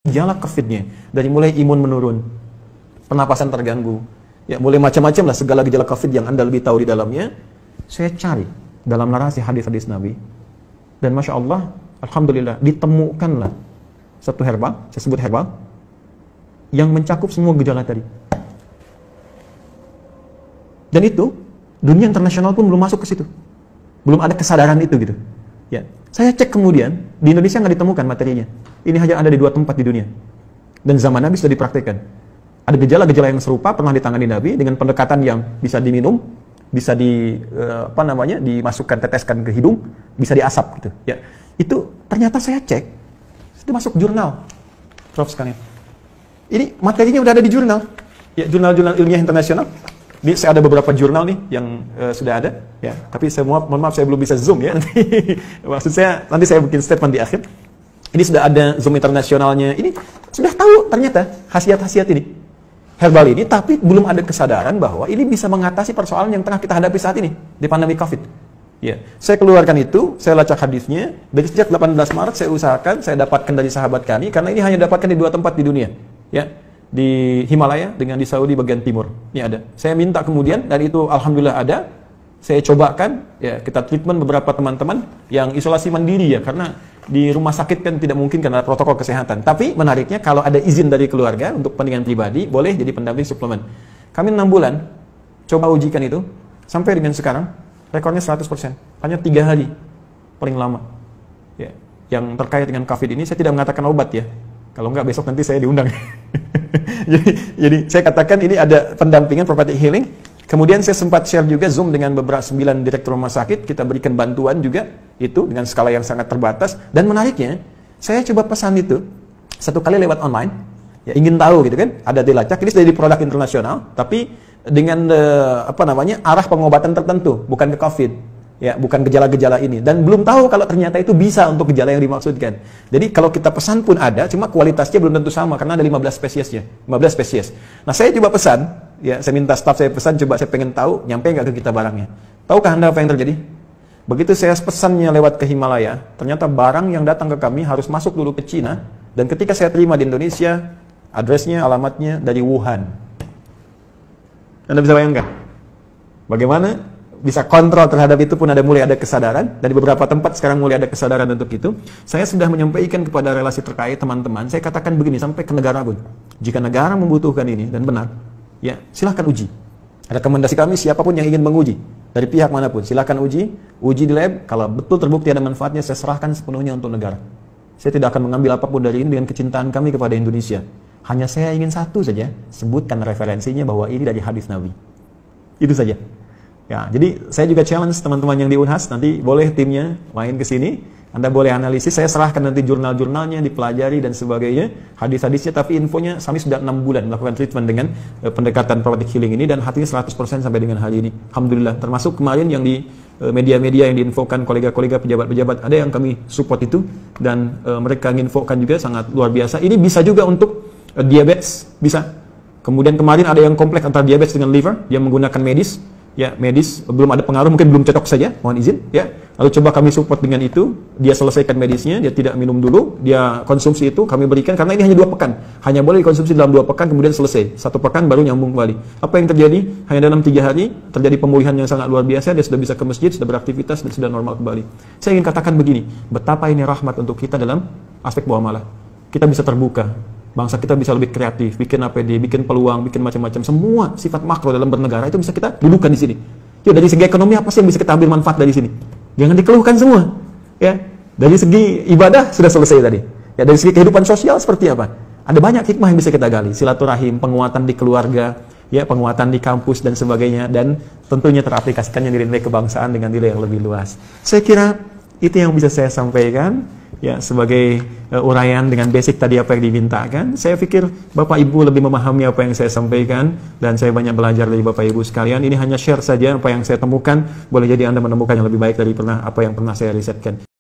gejala COVID-nya, dari mulai imun menurun, pernapasan terganggu, ya mulai macam-macam lah segala gejala COVID yang Anda lebih tahu di dalamnya, saya cari dalam narasi hadis-hadis Nabi. Dan Masya Allah, Alhamdulillah, ditemukanlah satu herbal, saya sebut herbal, yang mencakup semua gejala tadi. Dan itu, dunia internasional pun belum masuk ke situ. Belum ada kesadaran itu gitu. Ya, saya cek kemudian, di Indonesia nggak ditemukan materinya. Ini hanya ada di 2 tempat di dunia. Dan zaman Nabi sudah dipraktikkan. Ada gejala-gejala yang serupa pernah ditangani Nabi dengan pendekatan yang bisa diminum, bisa dimasukkan, teteskan ke hidung, bisa diasap gitu. Ya, itu ternyata saya cek, itu masuk jurnal, Prof sekalian. Ini materinya udah ada di jurnal, ya jurnal-jurnal ilmiah internasional. Ini saya ada beberapa jurnal nih yang sudah ada, ya. Tapi saya mohon maaf saya belum bisa zoom ya. Maksud saya nanti saya bikin statement di akhir. Ini sudah ada zoom internasionalnya. Ini sudah tahu ternyata khasiat-khasiat ini herbal ini, tapi belum ada kesadaran bahwa ini bisa mengatasi persoalan yang tengah kita hadapi saat ini di pandemi COVID. Ya, saya keluarkan itu, saya lacak hadisnya. Dari sejak 18 Maret saya usahakan, saya dapatkan dari sahabat kami, karena ini hanya dapatkan di 2 tempat di dunia, ya, di Himalaya dengan di Saudi bagian timur. Ini ada. Saya minta kemudian, dan itu alhamdulillah ada. Saya cobakan, ya kita treatment beberapa teman-teman yang isolasi mandiri ya, karena di rumah sakit kan tidak mungkin karena protokol kesehatan. Tapi menariknya kalau ada izin dari keluarga untuk kepentingan pribadi, boleh jadi pendamping suplemen. Kami 6 bulan coba ujikan itu, sampai dengan sekarang rekornya 100%. Hanya 3 hari paling lama. Ya, yang terkait dengan COVID ini saya tidak mengatakan obat ya. Kalau enggak besok nanti saya diundang. jadi saya katakan ini ada pendampingan prophetic healing. Kemudian saya sempat share juga Zoom dengan beberapa 9 direktur rumah sakit, kita berikan bantuan juga itu dengan skala yang sangat terbatas. Dan menariknya, saya coba pesan itu 1 kali lewat online, ya ingin tahu gitu kan, ada dilacak, ini sudah di produk internasional, tapi dengan arah pengobatan tertentu, bukan ke COVID, ya bukan gejala-gejala ini, dan belum tahu kalau ternyata itu bisa untuk gejala yang dimaksudkan. Jadi kalau kita pesan pun ada, cuma kualitasnya belum tentu sama karena ada 15 spesiesnya, 15 spesies. Nah saya coba pesan. Ya, saya minta staf saya pesan, coba saya pengen tahu, nyampe nggak ke kita barangnya. Tahukah Anda apa yang terjadi? Begitu saya pesannya lewat ke Himalaya, ternyata barang yang datang ke kami harus masuk dulu ke Cina, dan ketika saya terima di Indonesia, addressnya, alamatnya dari Wuhan. Anda bisa bayangkan? Bagaimana bisa kontrol terhadap itu pun mulai ada kesadaran, dari beberapa tempat sekarang mulai ada kesadaran untuk itu. Saya sudah menyampaikan kepada relasi terkait teman-teman, saya katakan begini, sampai ke negara pun. Jika negara membutuhkan ini, dan benar, ya, silahkan uji. Rekomendasi kami siapapun yang ingin menguji dari pihak manapun, silahkan uji di lab. Kalau betul terbukti ada manfaatnya, saya serahkan sepenuhnya untuk negara. Saya tidak akan mengambil apapun dari ini dengan kecintaan kami kepada Indonesia. Hanya saya ingin satu saja, sebutkan referensinya bahwa ini dari hadis Nabi. Itu saja. Ya, jadi saya juga challenge teman-teman yang di Unhas, nanti boleh timnya main ke sini. Anda boleh analisis, saya serahkan nanti jurnal-jurnalnya, dipelajari dan sebagainya, hadis-hadisnya, tapi infonya kami sudah 6 bulan melakukan treatment dengan pendekatan prophetic healing ini, dan hatinya 100% sampai dengan hari ini. Alhamdulillah, termasuk kemarin yang di media-media yang diinfokan kolega-kolega pejabat-pejabat, ada yang kami support itu, dan mereka menginfokan juga sangat luar biasa. Ini bisa juga untuk diabetes, bisa. Kemudian kemarin ada yang kompleks antara diabetes dengan liver, dia menggunakan medis. Ya, medis belum ada pengaruh, mungkin belum cocok saja, mohon izin ya. Lalu coba kami support dengan itu, dia selesaikan medisnya, dia tidak minum dulu, dia konsumsi itu kami berikan, karena ini hanya 2 pekan, hanya boleh dikonsumsi dalam 2 pekan, kemudian selesai, 1 pekan baru nyambung kembali. Apa yang terjadi? Hanya dalam 3 hari terjadi pemulihan yang sangat luar biasa, dia sudah bisa ke masjid, sudah beraktivitas, dan sudah normal kembali. Saya ingin katakan begini, betapa ini rahmat untuk kita dalam aspek muamalah. Kita bisa terbuka, bangsa kita bisa lebih kreatif, bikin APD, bikin peluang, bikin macam-macam, semua sifat makro dalam bernegara itu bisa kita dudukan di sini. Ya, dari segi ekonomi apa sih yang bisa kita ambil manfaat dari sini? Jangan dikeluhkan semua. Ya, dari segi ibadah sudah selesai tadi. Ya, dari segi kehidupan sosial seperti apa? Ada banyak hikmah yang bisa kita gali, silaturahim, penguatan di keluarga, ya, penguatan di kampus dan sebagainya, dan tentunya teraplikasikannya di nilai kebangsaan dengan nilai yang lebih luas. Saya kira itu yang bisa saya sampaikan. Ya, sebagai uraian dengan basic tadi apa yang dimintakan. Saya pikir Bapak Ibu lebih memahami apa yang saya sampaikan, dan saya banyak belajar dari Bapak Ibu sekalian. Ini hanya share saja apa yang saya temukan, boleh jadi Anda menemukan yang lebih baik dari apa yang pernah saya risetkan.